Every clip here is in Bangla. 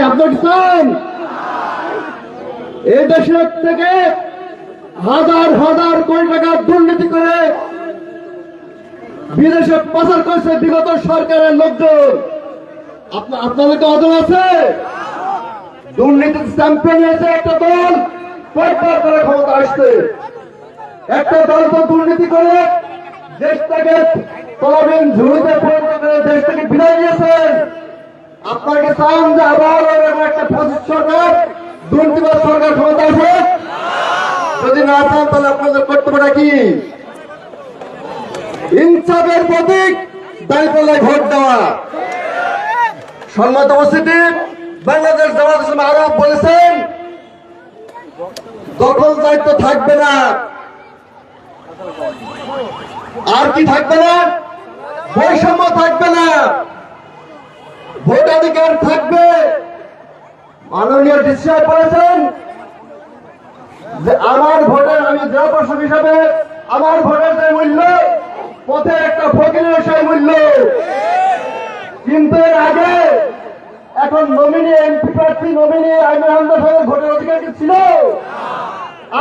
আপনার চান এই দেশের থেকে হাজার হাজার কোটি টাকা দুর্নীতি করে বিদেশে পাচার করেছে বিগত সরকারের লোকজন। আপনাদেরকে অদল আছে? দুর্নীতির চ্যাম্পিয়ন হয়েছে একটা দল, কয়েকবার করে ক্ষমতা আসছে। একটা দল তো দুর্নীতি করে দেশটাকে তলাবিহীন ঝুড়িতে পরিণত করে দেশ থেকে বিদায় নিয়েছেন। আপনাকে চান যে আবার একটা ফ্যাসিস্ট সরকার, দুর্নীতিবাদ সরকার ক্ষমতা আসে? যদি না চান তাহলে আপনাদের কর্তব্যটা কি? ইনসাফের প্রতীক দাঁড়িপাল্লায় ভোট দেওয়া। সম্মানিত উপস্থিতি, বাংলাদেশ জামাত ইসলামী আরব বলেছেন দখল দায়িত্ব থাকবে না। আর কি থাকবে না? বৈষম্য থাকবে না, ভোটাধিকার থাকবে। মাননীয় ডিসি সাহেব বলেছেন যে আমার ভোটের, আমি জেলা প্রশাসক হিসাবে আমার ভোটের যে মূল্য, পথে একটা ফকিরের সেই মূল্য। কিন্তু এর আগে এখন নমিনি এমপি প্রার্থী নমিনি আইনুল হামদা সাহেবের ভোটের অধিকার কি ছিল?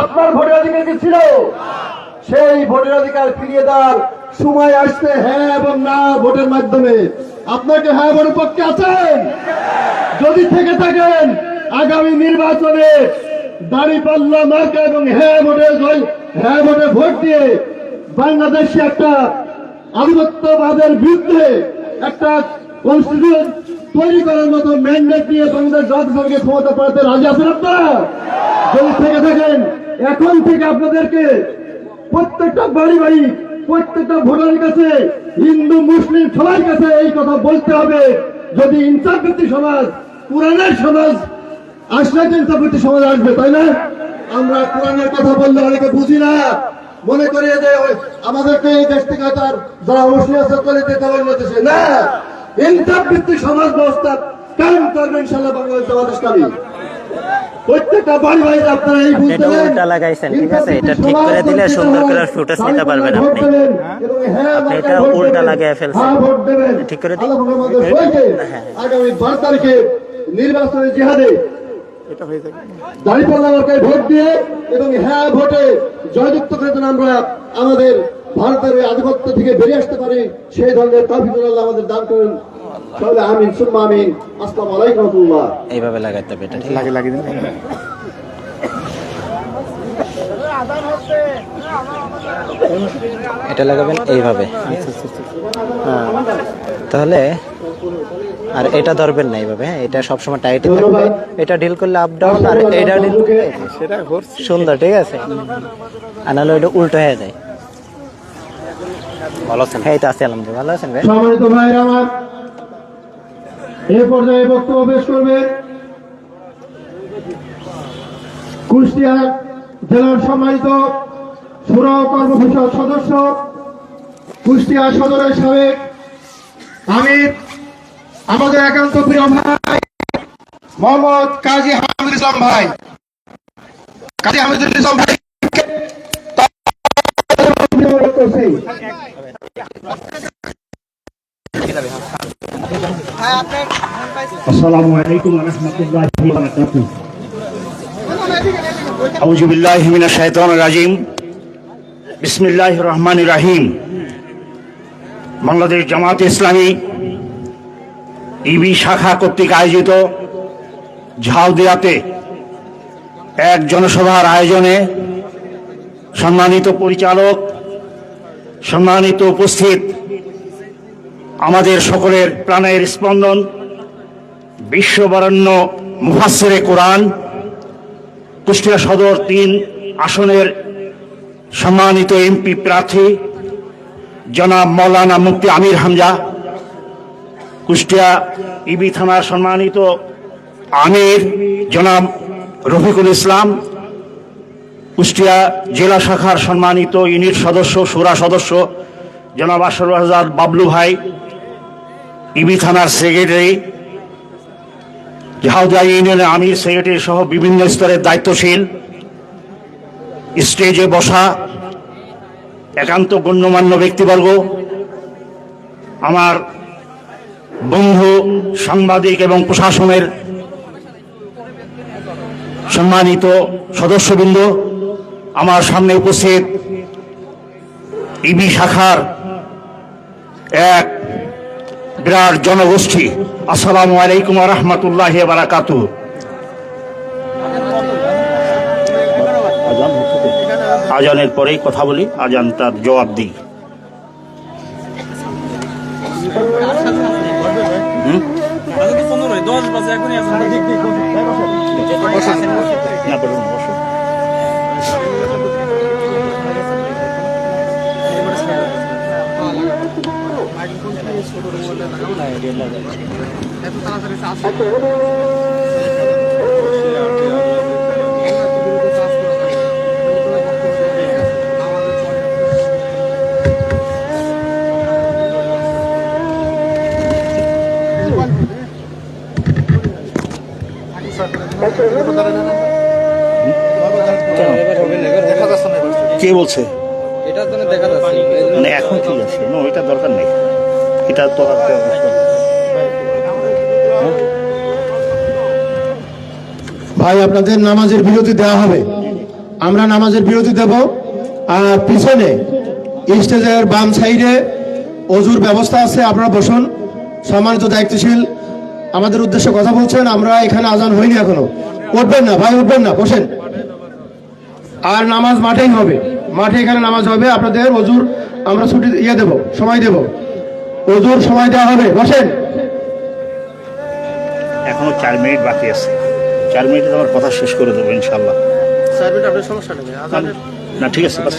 আপনার ভোটের অধিকার কি ছিল? সেই ভোটের অধিকার ফিরিয়ে দেওয়ার সময় আসছে হ্যাঁ এবং না ভোটের মাধ্যমে। আপনাকে হ্যাঁ ভোটের পক্ষে আছেন? যদি থেকে থাকেন আগামী নির্বাচনে দাঁড়িপাল্লা মার্কা এবং হ্যাঁ ভোটে ভোট দিয়ে বাংলাদেশে একটা আধিপত্যবাদের বিরুদ্ধে একটা কনস্টিটিউশন তৈরি করার মতো ম্যান্ডেট দিয়ে বাংলাদেশ জাতীয় ক্ষমতা পাঠাতে রাজি আছেন আপনারা? যদি থেকে থাকেন এখন থেকে আপনাদেরকে প্রত্যেকটা বাড়ি বাড়ি, প্রত্যেকটা ভোটারের কাছে, হিন্দু মুসলিম সবার কাছে এই কথা বলতে হবে, যদি ইনসাফ ভিত্তিক সমাজ, কোরআনের সমাজ আসলে ইনসাফ ভিত্তিক সমাজ আসবে, তাই না? আমরা কোরআনের কথা বললে অনেকে বুঝি না, মনে করি যে আমাদেরকে এই দেশ থেকে তার যারা মুসলিম আছে করে দিতে হবে অন্য দেশে। না, ইনসাফ ভিত্তিক সমাজ ব্যবস্থা কায়েম করবে ইনশাআল্লাহ বাংলাদেশ জামাত ইসলামী। প্রত্যেকটা বাড়ি বাড়ি আপনারা এই বুঝতে উল্টা লাগাইছেন, ঠিক আছে? এটা ঠিক করে দিলে সুন্দর করে ফুটেজ নিতে পারবেন আপনি। আপনি এটা উল্টা লাগিয়ে ফেলছেন, ঠিক করে দিন। আগামী 12 তারিখে নির্বাচনী জিহাদে দাঁড়িপাল্লা মার্কায় ভোট দিয়ে এবং হ্যাঁ ভোটে জয়যুক্ত করে যেন আমরা আমাদের ভারতের আধিপত্য থেকে বেরিয়ে আসতে পারি, সেই ধরনের তৌফিক আল্লাহ আমাদের দান করেন। তাহলে আমিন সুম্মা আমিন। আসসালামু আলাইকুম ওয়া রাহমাতুল্লাহ। এইভাবে লাগাইতে হবে, এটা ঠিক লাগিয়ে দিন। এটা লাগাবেন এইভাবে, তাহলে আর এটা ধরবেন না এইভাবে। হ্যাঁ, এটা সবসময় টাইট থাকবে। এটা ডিল করলে আপ ডাউন, আর এটা ডিল করলে সেটা সুন্দর, ঠিক আছে? আর নাহলে ওইটা উল্টো হয়ে যায়। ভালো আছেন? হ্যাঁ, এই তো আছে আলহামদুলিল্লাহ। ভালো আছেন ভাই? সম্মানিত ভাইরা আমার, এই পর্যায়ে বক্তব্য পেশ করবে কুষ্টিয়া জেলার সম্মানিত শুরা কর্মপরিষদ সদস্য, কুষ্টিয়া সদরের সাবেক আমির, আমাদের একান্ত প্রিয় ভাই মোহাম্মদ কাজী হামিদুল ইসলাম ভাই। কাজী হামিদুল ইসলাম ভাই আসসালামু আলাইকুম ওয়া রাহমাতুল্লাহি ওয়া বারাকাতুহু। আউযু বিল্লাহি মিনাশ শাইতানির রাজিম। বিসমিল্লাহির রহমানির রহিম। বাংলাদেশ জামাত ইসলামী ইবি শাখা কর্তৃক আয়োজিত ঝাউদিয়াতে এক জনসভার আয়োজনে সম্মানিত পরিচালক, সম্মানিত উপস্থিত, আমাদের সকলের প্রাণের স্পন্দন, বিশ্ববরেণ্য মুফাসসিরে কোরআন, কুষ্টিয়া সদর 3 আসনের সম্মানিত এমপি প্রার্থী জনাব মাওলানা মুফতি আমির হামজা, কুষ্টিয়া ইবি থানার সম্মানিত আমির জনাব রফিকুল ইসলাম, কুষ্টিয়া জেলা শাখার সম্মানিত ইউনিট সদস্য, শুরা সদস্য জনাব আশরাফুল আজাদ বাবলু ভাই, ইবি থানার সেক্রেটারি, ঝাউদিয়া ইউনিয়নের আমির, সেক্রেটারি সহ বিভিন্ন স্তরের দায়িত্বশীল, স্টেজে বসা একান্ত গণ্যমান্য ব্যক্তিবর্গ, আমার বন্ধু সাংবাদিক এবং প্রশাসনের সম্মানিত সদস্যবৃন্দ, আমার সামনে উপস্থিত ইবি শাখার এক বিরাট জনগোষ্ঠী, আসসালামু আলাইকুম ওয়া রাহমাতুল্লাহি ওয়া বারাকাতুহু। আজানের পরেই কথা বলি, আজানটার জবাব দিই। না, বলুন, বসুন। কে বলছে না এখন ঠিক আছে? না, এটা দরকার নেই, এটা তো ভাই আপনাদের নামাজের বিরতি দেওয়া হবে, আমরা নামাজের বিরতি দেব। আর পিছনে স্টেজের বাম সাইডে অজুর ব্যবস্থা আছে, আপনারা বসুন। সম্মানিত দায়িত্বশীল আমাদের উদ্দেশ্যে কথা বলছেন, আমরা এখানে আজান হয়নি এখনো। উঠবেন না ভাই, উঠবেন না, বসেন। আর নামাজ মাঠেই হবে, মাঠে এখানে নামাজ হবে। আপনাদের অজুর আমরা ছুটি দেব, সময় দেব, অজুর সময় দেওয়া হবে, বসেন। এখনো 4 মিনিট বাকি আছে, 4 মিনিটে আমার কথা শেষ করে দেবো ইনশাল্লাহ। না ঠিক আছে, বাস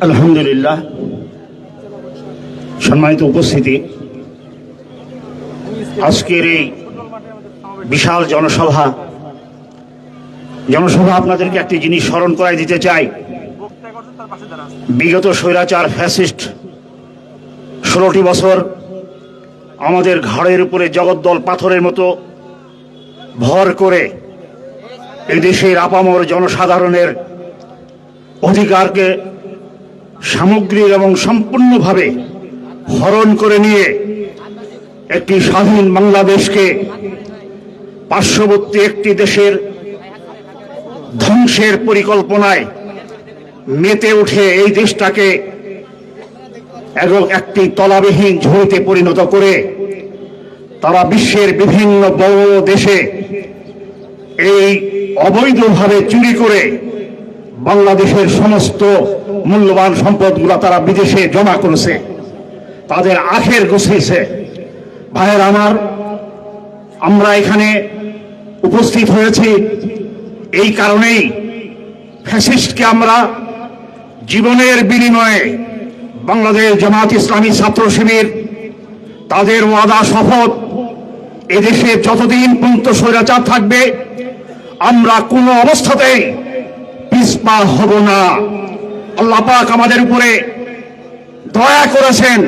আলহামদুলিল্লাহ। সম্মানিত উপস্থিতি, আজকের এই বিশাল জনসভা আপনাদেরকে একটি জিনিস স্মরণ করাই দিতে চাই। বিগত স্বৈরাচার ফ্যাসিস্ট 16টি বছর আমাদের ঘাড়ের উপরে জগদ্দল পাথরের মতো ভর করে এই দেশের আপামর জনসাধারণের অধিকারকে সামগ্রিক এবং সম্পূর্ণভাবে হরণ করে নিয়ে একটি স্বাধীন বাংলাদেশকে পার্শ্ববর্তী একটি দেশের ধ্বংসের পরিকল্পনায় মেতে উঠে এই দেশটাকে একটি তলাবিহীন ঝুড়িতে পরিণত করে তারা বিশ্বের বিভিন্ন বড় দেশে এই অবৈধভাবে চুরি করে বাংলাদেশের সমস্ত মূল্যবান সম্পদগুলো তারা বিদেশে জমা করেছে, তাদের আখের গুছিয়েছে। ভাইয়ের আমার, আমরা এখানে উপস্থিত হয়েছি এই কারণেই, ফ্যাসিস্টকে আমরা জীবনের বিনিময়ে বাংলাদেশ জামাত ইসলামী ছাত্র শিবির তাদের ওয়াদা শপথ, এদেশে যতদিন পর্যন্ত স্বৈরাচার থাকবে আমরা কোনো অবস্থাতেই পিছপা হব না। আল্লাহ পাক আমাদের উপরে দয়া করেছেন।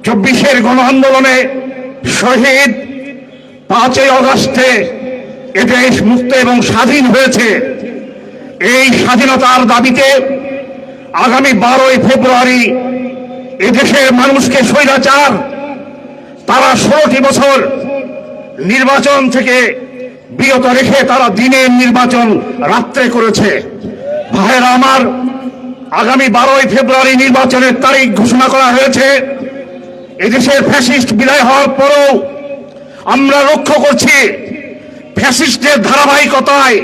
24-এর গণ আন্দোলনে শহীদ 5ই আগস্টে এদেশ মুক্ত এবং স্বাধীন হয়েছে। এই স্বাধীনতার দাবিতে আগামী 12ই ফেব্রুয়ারি এদেশের মানুষকে স্বৈরাচার তারা 16টি বছর নির্বাচন থেকে বিরত রেখে তারা দিনের নির্বাচন রাত্রে করেছে। ভাইয়েরা আমার, আগামী 12ই ফেব্রুয়ারি নির্বাচনের তারিখ ঘোষণা করা হয়েছে। এদেশের ফ্যাসিস্ট বিদায় হওয়ার পরও আমরা লক্ষ্য করছি ফ্যাসিস্টদের ধারাবাহিকতায়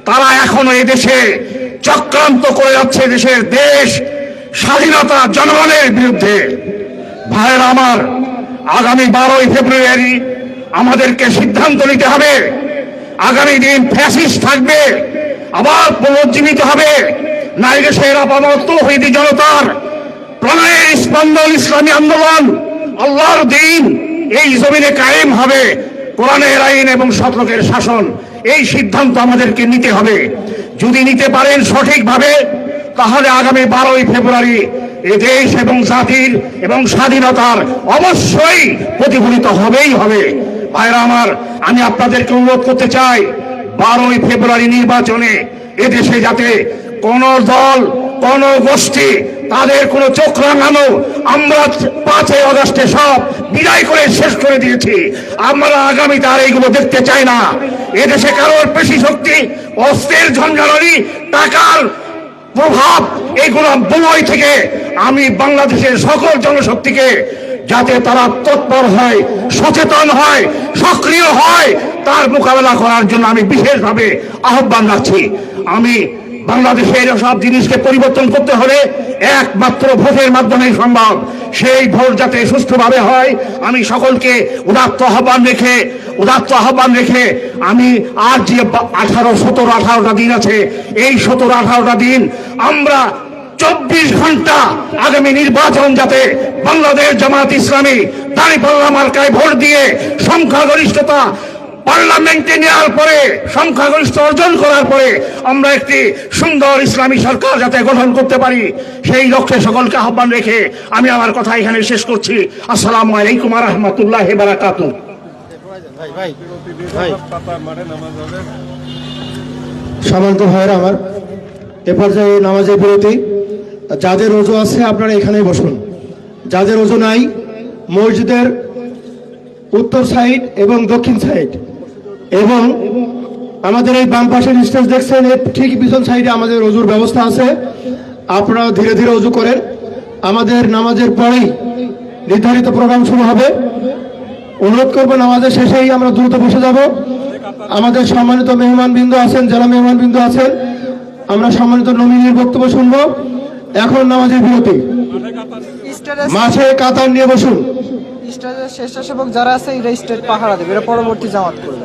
তারা এখনো এদেশে চক্রান্ত করে যাচ্ছে দেশের দেশ স্বাধীনতা জনগণের বিরুদ্ধে। ভাইয়েরা আমার, আগামী 12ই ফেব্রুয়ারি আমাদেরকে সিদ্ধান্ত নিতে হবে। আগামী দিন ফ্যাসিস্ট থাকবে, আবার পুনর্জীবিত হবে, না দেশের আপামর তৌহিদি জনতার প্রণয়ের স্পন্দন ইসলামী আন্দোলন আল্লাহর দিন এই জমিনে কায়েম হবে, কোরআনের আইন এবং সৎলোকের শাসন। এই সিদ্ধান্ত আমাদেরকে নিতে হবে। যদি নিতে পারেন সঠিকভাবে, তাহলে আগামী 12ই ফেব্রুয়ারি এ দেশ এবং জাতির এবং স্বাধীনতার অবশ্যই প্রতিফলিত হবেই হবে। ভাইরা আমার, আমি আপনাদেরকে অনুরোধ করতে চাই 12ই ফেব্রুয়ারি নির্বাচনে এদেশে যাতে কোন দল কোন গোষ্ঠী তাদের কোন চোখ রাঙানো আমরা 5ই আগস্টে সব বিদায় করে শেষ করে দিয়েছি। আমরা আগামীতে আর এইগুলো দেখতে চাই না। এদেশে কারোর পেশি শক্তি, অস্ত্রের ঝঞ্ঝানি, টাকার প্রভাব, এইগুলো বই থেকে আমি বাংলাদেশের সকল জনশক্তিকে যাতে তারা তৎপর হয়, সচেতন হয়, সক্রিয় হয়, তার মোকাবেলা করার জন্য আমি বিশেষভাবে আহ্বান রাখছি। আমি বাংলাদেশের সব জিনিসকে পরিবর্তন করতে হলে একমাত্র ভোটের মাধ্যমেই সম্ভব। সেই ভোট যাতে সুষ্ঠুভাবে হয়, আমি সকলকে উদাত্ত আহ্বান রেখে আমি আর যে 17-18টা দিন আছে, এই 17-18টা দিন আমরা 24 ঘন্টা আগামী নির্বাচন যাতে বাংলাদেশ জামাত ইসলামী দাঁড়িপাল্লা মার্কায় ভোট দিয়ে সংখ্যাগরিষ্ঠতা পার্লামেন্টে নেওয়ার পরে, সংখ্যাগরিষ্ঠ অর্জন করার পরে আমরা একটি সুন্দর ইসলামী সরকার যাতে গঠন করতে পারি, সেই লক্ষ্যে সকলকে আহ্বান রেখে আমি আমার কথা এখানে শেষ করছি। আসসালামু আলাইকুম ওয়া রাহমাতুল্লাহি ওয়া বারাকাতুহু। সম্মানিত ভাইয়েরা আমার, এ পর্যায়ে নামাজের বিরতি। যাদের ওযু আছে আপনারা এখানেই বসুন, যাদের ওযু নাই মসজিদের উত্তর সাইড এবং দক্ষিণ সাইড এবং আমাদের এই বাম পাশের স্টেজ দেখছেন, এর ঠিক পিছন সাইডে আমাদের ওযুর ব্যবস্থা আছে। আপনারা ধীরে ধীরে ওযু করেন। আমাদের নামাজের পরেই নির্ধারিত প্রোগ্রাম শুরু হবে। অনুরোধ করবো নামাজের শেষেই আমরা দ্রুত বসে যাব। আমাদের সম্মানিত মেহমানবৃন্দ আছেন, যারা মেহমানবৃন্দ আছেন, আমরা সম্মানিত নমিনীর বক্তব্য শুনবো। এখন নামাজের বিরতি। মাঝে কাতার নিয়ে বসুন। স্টেজের স্বেচ্ছাসেবক যারা আছে এরা স্টেজ পাহারা দেবে, এরা পরবর্তী জামাত করবে।